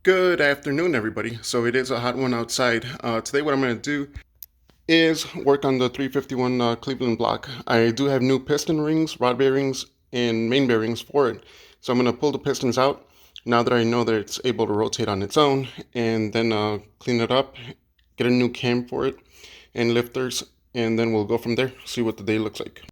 Good afternoon, everybody. So it is a hot one outside. Today what I'm going to do is work on the 351 Cleveland block. I do have new piston rings, rod bearings, and main bearings for it. So I'm going to pull the pistons out now that I know that it's able to rotate on its own, and then clean it up, get a new cam for it, and lifters, and then we'll go from there, see what the day looks like.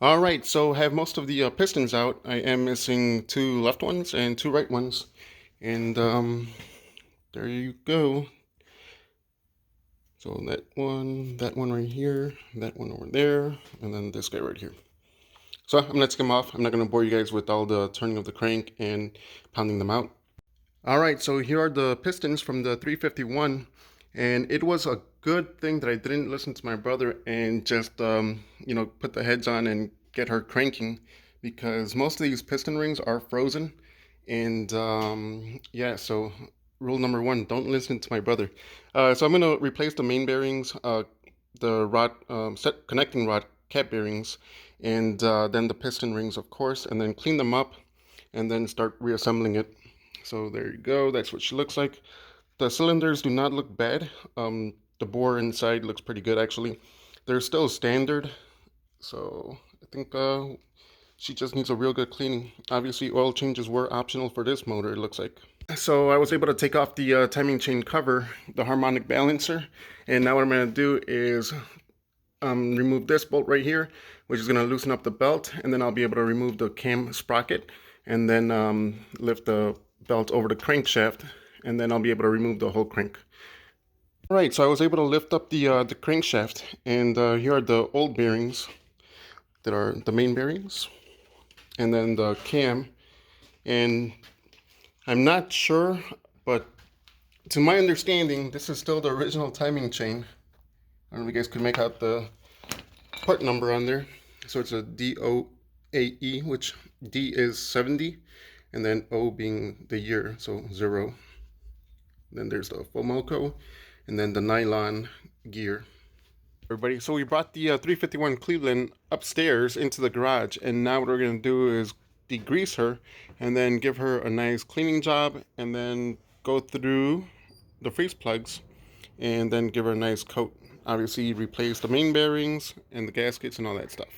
All right, so have most of the pistons out. I am missing two left ones and two right ones. And there you go. So that one right here, that one over there, and then this guy right here. So I'm gonna take them off. I'm not gonna bore you guys with all the turning of the crank and pounding them out. All right, so here are the pistons from the 351, and it was a good thing that I didn't listen to my brother and just put the heads on and get her cranking, because most of these piston rings are frozen, and yeah, so rule number one, don't listen to my brother. So I'm gonna replace the main bearings, the rod set connecting rod cap bearings, and then the piston rings, of course, and then clean them up, and then start reassembling it. So there you go. That's what she looks like. The cylinders do not look bad. The bore inside looks pretty good, actually. They're still standard, so I think she just needs a real good cleaning. Obviously, oil changes were optional for this motor, it looks like. So I was able to take off the timing chain cover, the harmonic balancer, and now what I'm going to do is remove this bolt right here, which is going to loosen up the belt, and then I'll be able to remove the cam sprocket, and then lift the belt over the crankshaft, and then I'll be able to remove the whole crank. All right, so I was able to lift up the crankshaft, and here are the old bearings that are the main bearings, and then the cam. And I'm not sure, but to my understanding, this is still the original timing chain. I don't know if you guys could make out the part number on there. So it's a DOAE, which D is 70, and then O being the year, so 0. Then there's the Fomoco, and then the nylon gear. Everybody, so we brought the 351 Cleveland upstairs into the garage, and now what we're going to do is degrease her and then give her a nice cleaning job, and then go through the freeze plugs and then give her a nice coat. Obviously replace the main bearings and the gaskets and all that stuff.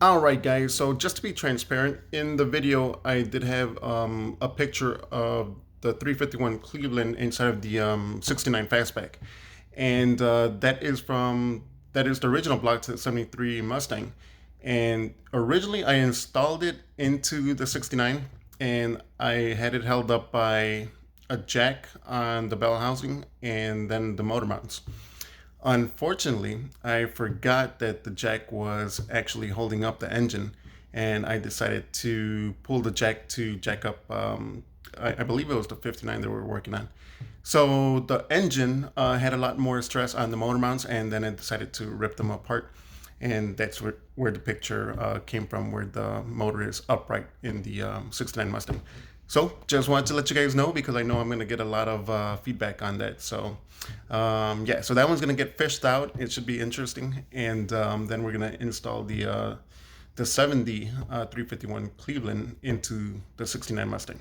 Alright guys, so just to be transparent, in the video I did have a picture of the 351 Cleveland inside of the 69 Fastback, and that is the original block to the 73 Mustang. And originally I installed it into the 69, and I had it held up by a jack on the bell housing and then the motor mounts. Unfortunately, I forgot that the jack was actually holding up the engine, and I decided to pull the jack to jack up, I believe it was the 59 that we were working on. So the engine had a lot more stress on the motor mounts, and then I decided to rip them apart. And that's where the picture came from, where the motor is upright in the 69 Mustang. So just wanted to let you guys know, because I know I'm going to get a lot of feedback on that. So yeah, so that one's going to get fished out. It should be interesting. And then we're going to install the 70 351 Cleveland into the 69 Mustang.